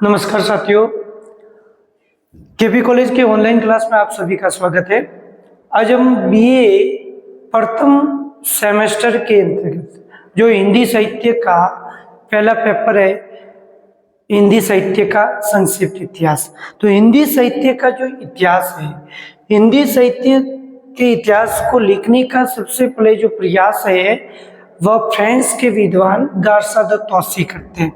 नमस्कार साथियों, KP college के ऑनलाइन क्लास में आप सभी का स्वागत है। आज हम बीए प्रथम सेमेस्टर के अंतर्गत जो हिंदी साहित्य का पहला पेपर है, हिंदी साहित्य का संक्षिप्त इतिहास। तो हिंदी साहित्य का जो इतिहास है, हिंदी साहित्य के इतिहास को लिखने का सबसे पहले जो प्रयास है वह फ्रांस के विद्वान गार्सा द तौसी करते हैं।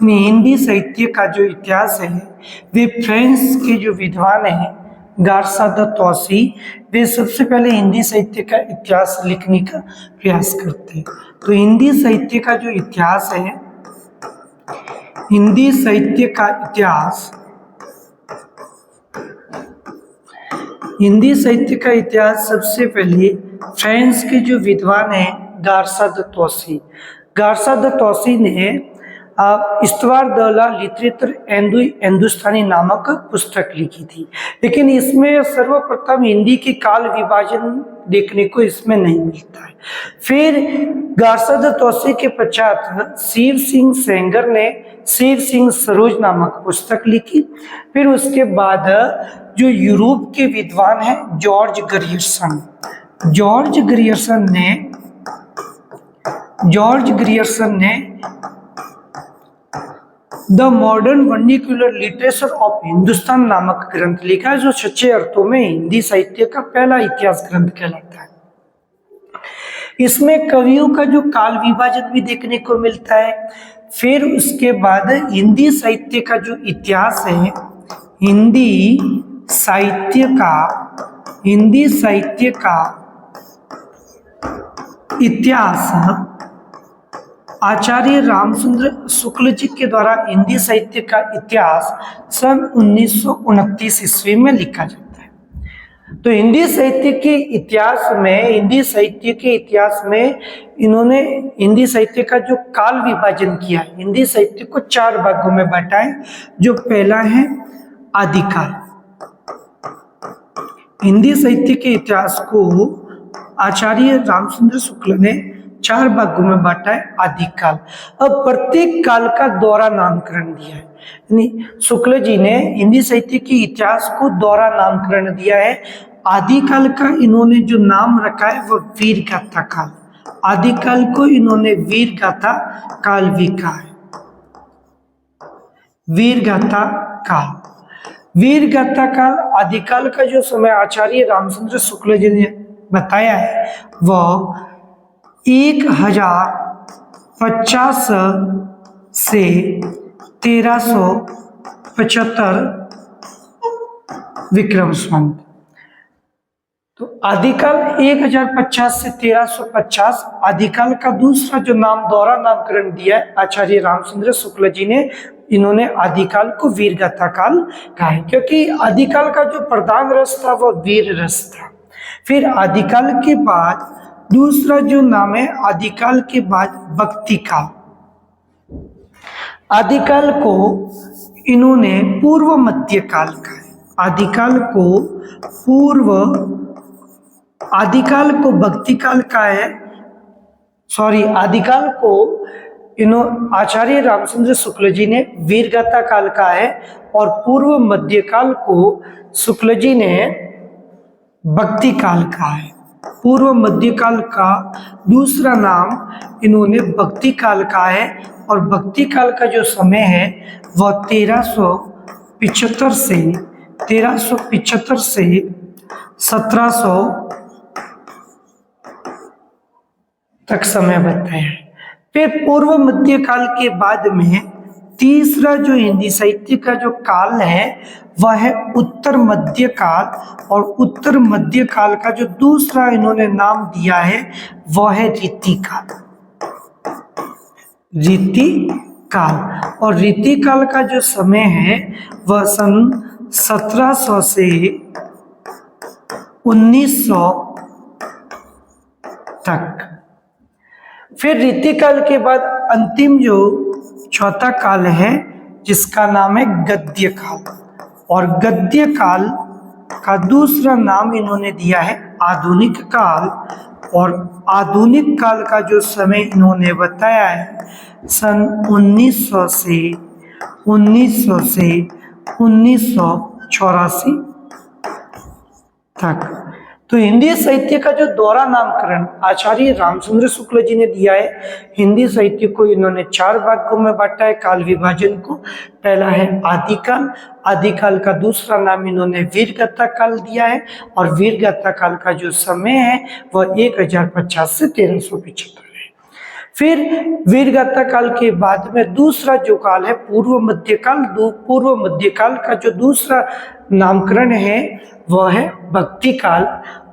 हिंदी साहित्य का जो इतिहास है वे फ्रांस के जो विद्वान हैं गार्सा द तौसी, वे सबसे पहले हिंदी साहित्य का इतिहास लिखने का प्रयास करते हैं। तो हिंदी साहित्य का जो इतिहास है, हिंदी साहित्य का इतिहास, हिंदी साहित्य का इतिहास सबसे पहले फ्रांस के जो विद्वान हैं गार्सा द तौसी, गार्सा द तौसी ने इस्तवार द ला लिटरेचर हिंदुस्तानी नामक पुस्तक लिखी थी। लेकिन इसमें सर्वप्रथम हिंदी की काल विभाजन देखने को इसमें नहीं मिलता है। फिर गार्सा द तौसी के पश्चात शिव सिंह सेंगर ने शिव सिंह सरोज नामक पुस्तक लिखी। फिर उसके बाद जो यूरोप के विद्वान हैं जॉर्ज ग्रियर्सन ने the modern vernacular literature of Hindustan नामक ग्रंथ लिखा, जो सच्चे अर्थों में हिंदी साहित्य का पहला इतिहास ग्रंथ कहलाता है। इसमें कवियों का जो काल विभाजन भी देखने को मिलता है। फिर उसके बाद हिंदी साहित्य का जो इतिहास है, हिंदी साहित्य का इतिहास आचार्य रामचंद्र शुक्ल जी के द्वारा हिंदी साहित्य का इतिहास सन 1929 ईस्वी में लिखा जाता है। तो हिंदी साहित्य के इतिहास में इन्होंने हिंदी साहित्य का जो काल विभाजन किया है, हिंदी साहित्य को 4 भागों में बांटा है। जो पहला है आदिकाल। हिंदी साहित्य के इतिहास को आचार्य रामचंद्र शुक्ल ने 4 भागों में बांटा है, आदिकाल। अब प्रत्येक काल का दोहरा नामकरण दिया है, यानी शुक्ल जी ने हिंदी साहित्य के इतिहास को दोहरा नामकरण दिया है। आदिकाल का इन्होंने जो नाम रखा है वह वीर गाथा काल, आदिकाल को इन्होंने वीर गाथा काल भी कहा है। वीर गाथा काल आदिकाल का जो समय आचार्य रामचंद्र शुक्ल जी ने बताया है वह 1050 से 1375 विक्रम संवत। तो आदिकाल 1050 से 1350 आदिकाल का दूसरा जो नाम दोहरा नामकरण दिया है आचार्य रामचंद्र शुक्ल जी ने, इन्होंने आदिकाल को वीर गाथा काल कहा है, क्योंकि आदिकाल का जो प्रधान रस था वह वीर रस था। फिर आदिकाल के बाद दूसरा जो नाम है, आदिकाल के बाद भक्ति काल। आदिकाल को इन्होंने पूर्व मध्य काल कहा है। आदिकाल को भक्ति काल का है, आदिकाल को आचार्य रामचंद्र शुक्ल जी ने वीर गाथा काल का है और पूर्व मध्य काल को शुक्ल जी ने भक्ति काल का है। पूर्व मध्यकाल का दूसरा नाम इन्होंने भक्ति काल का है और भक्ति काल का जो समय है वह 1375 से 1700 तक समय बताया है। फिर पूर्व मध्यकाल के बाद में तीसरा जो हिंदी साहित्य का जो काल है वह है उत्तर मध्य काल, और उत्तर मध्य काल का जो दूसरा इन्होंने नाम दिया है वह है रीति काल। और रीति काल का जो समय है वह सन 1700 से 1900 तक। फिर रीति काल के बाद अंतिम जो चौथा काल है जिसका नाम है गद्य काल, और गद्य काल का दूसरा नाम इन्होंने दिया है आधुनिक काल। और आधुनिक काल का जो समय इन्होंने बताया है सन 1900 से 1900 से 1984 तक। तो हिंदी साहित्य का जो दोहरा नामकरण आचार्य रामचंद्र शुक्ल जी ने दिया है। हिंदी साहित्य को इन्होंने 4 भागों में बांटा है काल विभाजन को। पहला है आदिकाल, आदिकाल का दूसरा नाम इन्होंने वीरगाथा काल दिया है, और वीरगाथा काल का जो समय है वह 1050 से 1375 है। फिर वीरगाथा काल के बाद में दूसरा जो काल है पूर्व मध्यकाल। पूर्व मध्यकाल का जो दूसरा नामकरण है वह है भक्ति काल,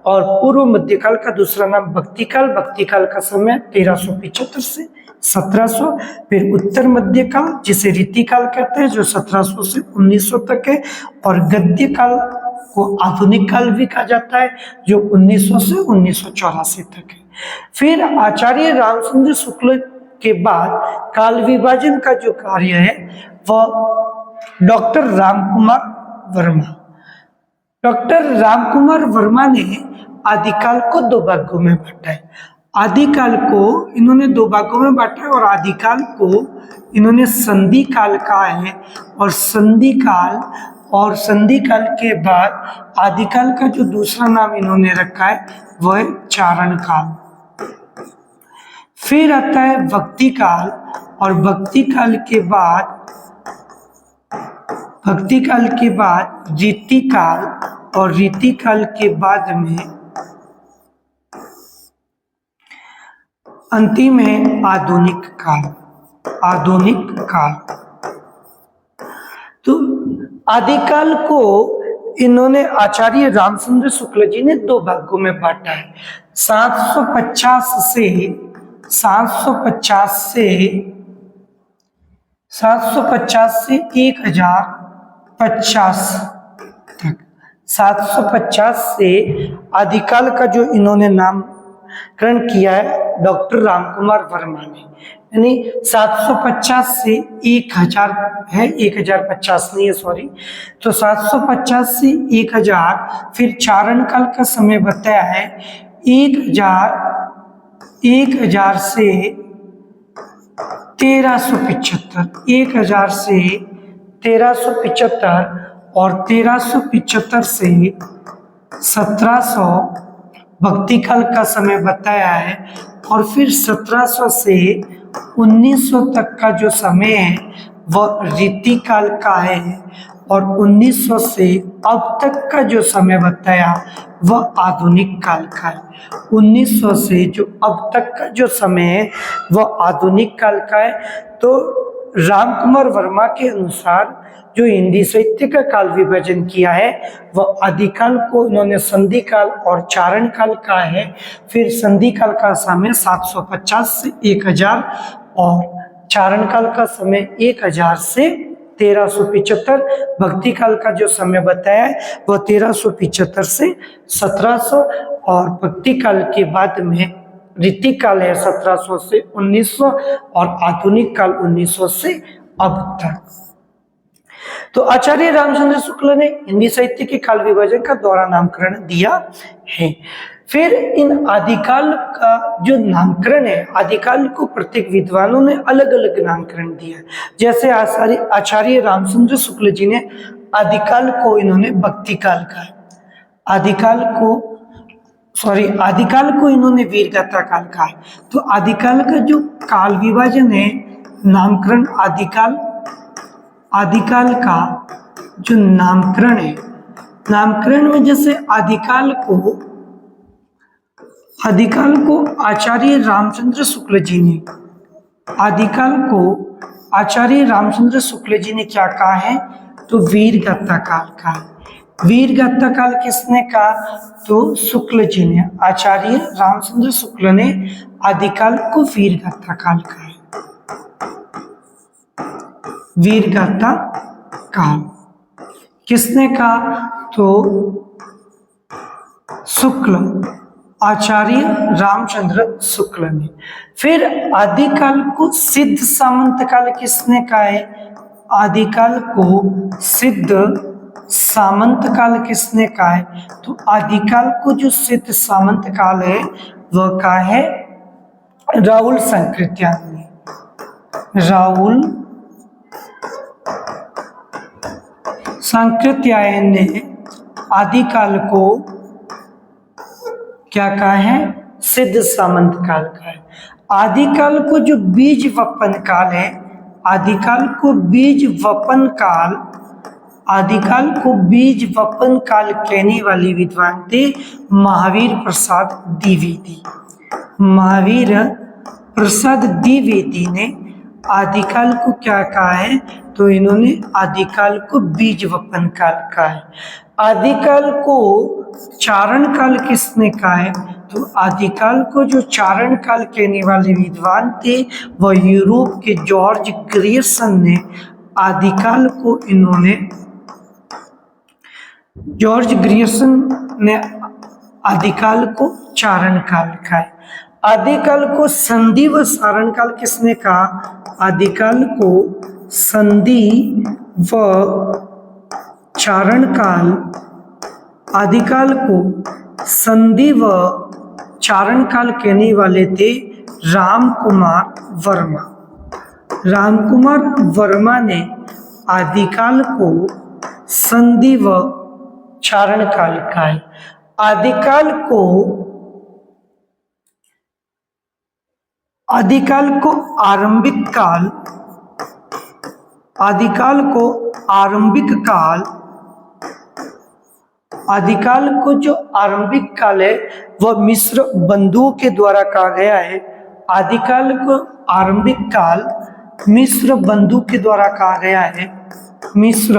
और पूर्व मध्यकाल का दूसरा नाम भक्ति काल। भक्ति काल का समय 1375 से 1700। फिर उत्तर मध्यकाल जिसे रीतिकाल कहते हैं जो 1700 से 1900 तक है, और गद्य काल को आधुनिक काल भी कहा जाता है जो 1900 से 1984 तक है। फिर आचार्य रामचंद्र शुक्ल के बाद काल विभाजन का जो कार्य है वह डॉक्टर रामकुमार वर्मा। डॉक्टर रामकुमार वर्मा ने आदिकाल को 2 भागों में बांटा है। आदिकाल को इन्होंने 2 भागों में बांटा है, और आदिकाल को इन्होंने संधि काल कहा है, और संधि काल के बाद आदिकाल का जो दूसरा नाम इन्होंने रखा है वह है चारण काल। फिर आता है भक्ति काल, और भक्ति काल के बाद रीतिकाल, और रीतिकाल के बाद में अंतिम है आधुनिक काल। तो आदिकाल को इन्होंने आचार्य रामचंद्र शुक्ल जी ने 2 भागों में बांटा है। 750 से 1050 तक। 750 से आदिकाल का जो इन्होंने नामकरण किया है डॉक्टर रामकुमार वर्मा ने, यानी 750 से 1000 है, 1050 नहीं है सॉरी, तो 750 से 1000। फिर चारण काल का समय बताया है 1000 से 1375, 1000 से 1375, और 1375 से 1700 भक्ति काल का समय बताया है, और फिर 1700 से 1900 तक का जो समय है वह रीतिकाल का है, और 1900 से अब तक का जो समय बताया वह आधुनिक काल का है। 1900 से जो अब तक का जो समय है वह आधुनिक काल का है। तो रामकुमार वर्मा के अनुसार जो हिंदी साहित्य का काल विभाजन किया है वह आदिकाल को इन्होंने संधि काल और चारण काल का है। फिर संधि काल का समय 750 से 1000, और चारण काल का समय 1000 से 1375। भक्ति काल का जो समय बताया है वह 1375 से 1700, और भक्ति काल के बाद में रीतिकाल है 1700 से 1900, और आधुनिक काल 1900 से अब तक। तो आचार्य रामचंद्र शुक्ल ने हिंदी साहित्य के काल विभाजन का दोहरा नामकरण दिया है। फिर इन आदिकाल का जो नामकरण है, आदिकाल को प्रत्येक विद्वानों ने अलग अलग नामकरण दिया है। जैसे आचार्य रामचंद्र शुक्ल जी ने आदिकाल को इन्होंने भक्ति काल कहा है, आदिकाल को इन्होंने वीरगाथा काल कहा है। तो आदिकाल का जो काल विभाजन है, नामकरण आदिकाल का जो नामकरण है, नामकरण में जैसे आदिकाल को आचार्य रामचंद्र शुक्ल जी ने क्या कहा है, तो वीरगाथा काल का। वीरगाथा काल किसने कहा, तो शुक्ल जी ने, आचार्य रामचंद्र शुक्ल ने आदिकाल को वीरगाथा काल कहा है। वीरगाथा काल किसने कहा, तो आचार्य रामचंद्र शुक्ल ने। फिर आदिकाल को सिद्ध सामंत काल किसने कहा है, आदिकाल को सिद्ध सामंत काल किसने कहा है, तो आदिकाल को जो सिद्ध सामंत काल है वह कहा है राहुल संकृत्यान ने। राहुल सांकृत्यायन ने आदिकाल को क्या कहा है? सिद्ध सामंत काल का है। आदिकाल को जो बीज वपन काल है, आदिकाल को बीज वपन काल, आदिकाल को बीज वपन काल कहने वाले विद्वान थे महावीर प्रसाद द्विवेदी। महावीर प्रसाद द्विवेदी ने आदिकाल को क्या कहा है? तो इन्होंने आदिकाल को बीज वपन काल कहा है। आदिकाल को चारण काल किसने कहा है? तो आदिकाल को जो चारण काल कहने वाले विद्वान थे वह यूरोप के जॉर्ज ग्रियर्सन ने आदिकाल को जॉर्ज ग्रियर्सन ने आदिकाल को चारण काल कहा है। आदिकाल को संधि व सारण काल किसने कहा? आदिकाल को संधि व चारण काल, आदिकाल को संधि व चारण काल कहने वाले थे राम कुमार वर्मा। राम कुमार वर्मा ने आदिकाल को संधि व चारण काल कहा है। आदिकाल को आरंभिक काल, आदिकाल को आरंभिक काल, आदिकाल को जो आरंभिक काल है वह मिस्र बंधुओं के द्वारा कहा गया है। आदिकाल को आरंभिक काल मिस्र बंधु के द्वारा कहा गया है, मिस्र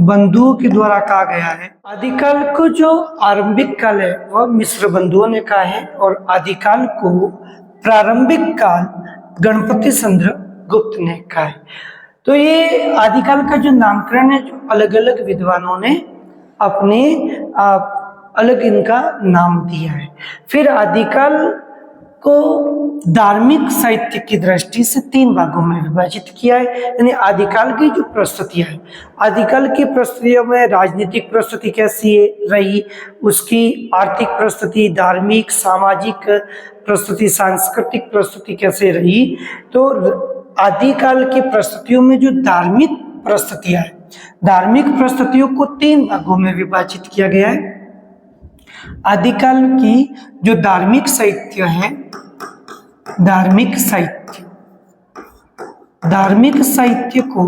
बंधुओं के द्वारा कहा गया है। आदिकाल को जो आरंभिक काल है वह मिस्र बंधुओं ने कहा है और आदिकाल को प्रारंभिक काल गणपति चंद्र गुप्त ने कहा है। तो ये आदिकाल का जो नामकरण है जो अलग अलग विद्वानों ने अपने अलग इनका नाम दिया है। फिर आदिकाल को धार्मिक साहित्य की दृष्टि से 3 भागों में विभाजित किया है। यानी आदिकाल की जो प्रस्तुतियां है, आदिकाल की प्रस्तुतियों में राजनीतिक प्रस्तुति कैसी रही, उसकी आर्थिक प्रस्तुति, धार्मिक, सामाजिक प्रस्तुति, सांस्कृतिक प्रस्तुति कैसे रही। तो आदिकाल की प्रस्तुतियों में जो धार्मिक प्रस्तुतियां है, धार्मिक प्रस्तुतियों को 3 भागों में विभाजित किया गया है। आदिकाल की जो धार्मिक साहित्य है, धार्मिक साहित्य को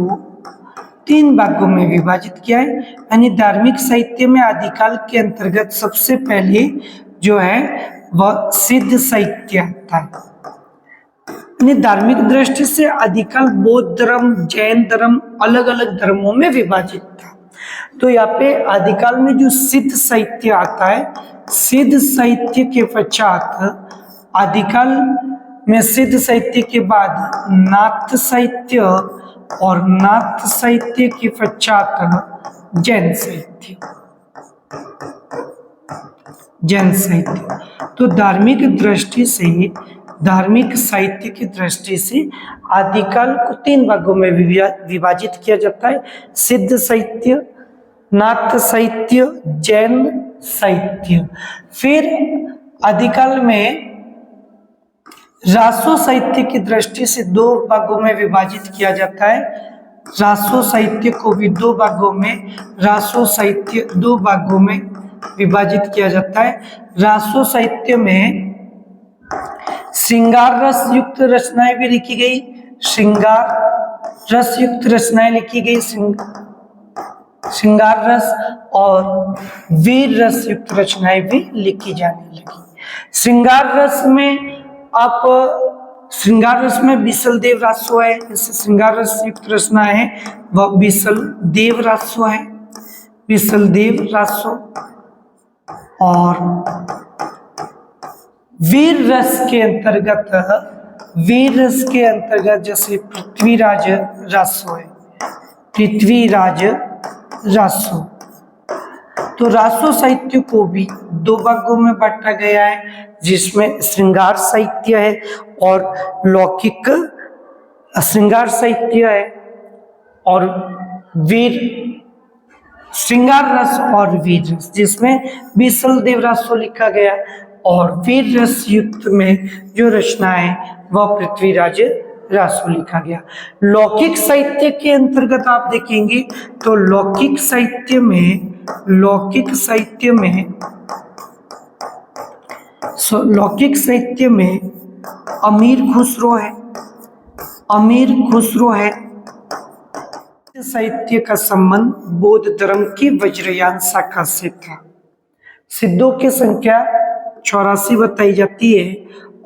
3 भागों में विभाजित किया है। यानी धार्मिक साहित्य में आदिकाल के अंतर्गत सबसे पहले जो है वह सिद्ध साहित्य आता है। धार्मिक दृष्टि से आदिकाल बौद्ध धर्म, जैन धर्म, अलग अलग धर्मों में विभाजित था। तो यहाँ पे आदिकाल में जो सिद्ध साहित्य आता है, सिद्ध साहित्य के पश्चात आदिकाल में सिद्ध साहित्य के बाद नाथ साहित्य और नाथ साहित्य के पश्चात जैन साहित्य, जैन साहित्य। तो धार्मिक दृष्टि से, धार्मिक साहित्य की दृष्टि से आदिकाल को 3 भागों में विभाजित किया जाता है। सिद्ध साहित्य, नाथ साहित्य, जैन साहित्य। फिर आदिकाल में रासो साहित्य की दृष्टि से 2 भागों में विभाजित किया जाता है। रासो साहित्य को भी 2 भागों में, रासो साहित्य 2 भागों में विभाजित किया जाता है। रासो साहित्य में श्रृंगार रस युक्त रचनाएं भी लिखी गई, श्रृंगार रस युक्त रचनाएं लिखी गई, श्रृंगार रस और वीर रस युक्त रचनाएं भी लिखी जाने लगी। श्रृंगार रस में आप श्रृंगार रस में बीसल देव रासो है, जैसे श्रृंगार रस युक्त रचना है वह बीसल देव रासो है, बीसल देव रासो। और वीर रस के अंतर्गत, वीर रस के अंतर्गत जैसे पृथ्वीराज रासो है, पृथ्वीराज रासो। तो रासो साहित्य को भी 2 भागों में बांटा गया है, जिसमें श्रृंगार साहित्य है और लौकिक श्रृंगार साहित्य है और वीर श्रृंगार रस और वीर रस, जिसमें बीसल देव रासो लिखा गया और वीर रस युक्त में जो रचना है वह पृथ्वीराज रासो लिखा गया। लौकिक साहित्य के अंतर्गत आप देखेंगे तो लौकिक साहित्य में अमीर खुसरो है। साहित्य का संबंध बौद्ध धर्म की वज्रयान शाखा से था। सिद्धों की संख्या 84 बताई जाती है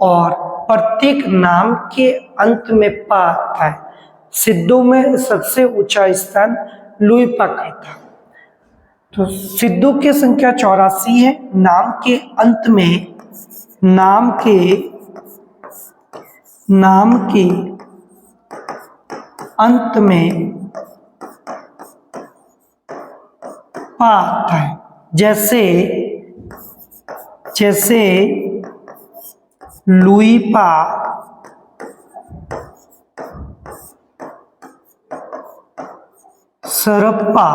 और प्रत्येक नाम के अंत में पा आता है। सिद्धों में सबसे ऊंचा स्थान लुईपा का था। तो सिद्धों की संख्या 84 है। नाम के अंत में पा आता है। जैसे लुईपा, सरप्पा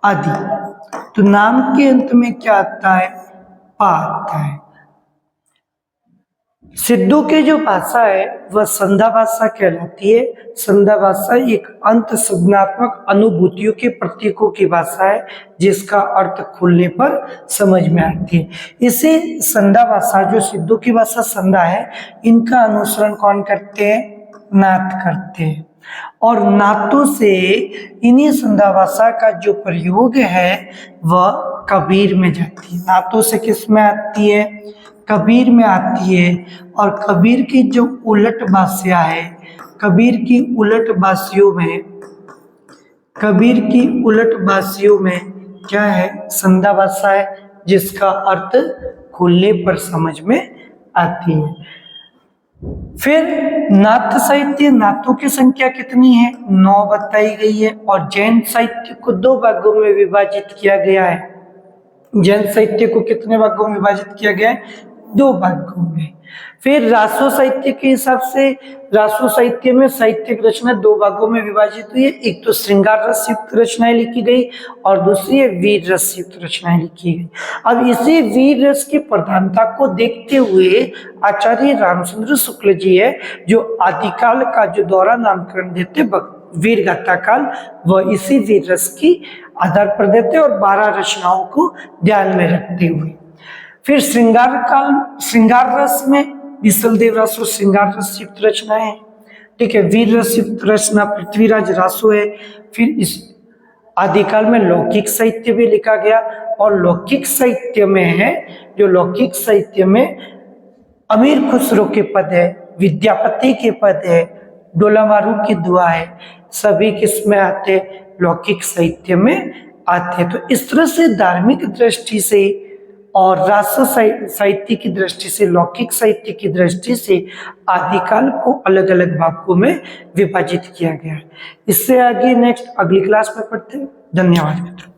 आदि। तो नाम के अंत में क्या आता है? पा आता है। सिद्धों की जो भाषा है वह संधा भाषा कहलाती है। संधा भाषा एक अंत संज्ञात्मक अनुभूतियों के प्रतीकों की भाषा है जिसका अर्थ खुलने पर समझ में आती है। इसे संधा भाषा, जो सिद्धों की भाषा संधा है, इनका अनुसरण कौन करते हैं? नाथ करते हैं। और नातों से इन्हीं संधा भाषा का जो प्रयोग है वह कबीर में जाती है। नातों से किस में आती है? कबीर में आती है। और कबीर की जो उलट भाषा है, कबीर की उलट भाषियों में क्या है? संधा भाषा है जिसका अर्थ खुलने पर समझ में आती है। फिर नाथ साहित्य, नाथों की संख्या कितनी है? 9 बताई गई है। और जैन साहित्य को 2 भागों में विभाजित किया गया है। जैन साहित्य को कितने भागों में विभाजित किया गया है? 2 भागों में। फिर रासो साहित्य के हिसाब से रासो साहित्य में साहित्यिक रचना 2 भागों में विभाजित हुई है। एक तो श्रृंगार रस युक्त रचनाएं लिखी गई और दूसरी है वीर रस युक्त रचनाएं लिखी गई। अब इसी वीर रस की प्रधानता को देखते हुए आचार्य रामचंद्र शुक्ल जी है जो आदिकाल का जो दोहरा नामकरण देते वीर गाथा काल, वह इसी वीर रस की आधार पर देते और 12 रचनाओं को ध्यान में रखते हुए। फिर श्रृंगार रस में विशलदेव रासो श्रृंगार रस युक्त रचना है। ठीक है। वीर रस युक्त रचना पृथ्वीराज रासो है। फिर इस आदिकाल में लौकिक साहित्य भी लिखा गया और लौकिक साहित्य में है, जो लौकिक साहित्य में अमीर खुसरो के पद है, विद्यापति के पद है, डोलामारू की दुआ है, सभी किसमें आते? लौकिक साहित्य में आते। तो इस तरह से धार्मिक दृष्टि से और रासो साहित्य की दृष्टि से, लौकिक साहित्य की दृष्टि से आदिकाल को अलग अलग भागों में विभाजित किया गया है। इससे आगे नेक्स्ट अगली क्लास में पढ़ते हैं। धन्यवाद।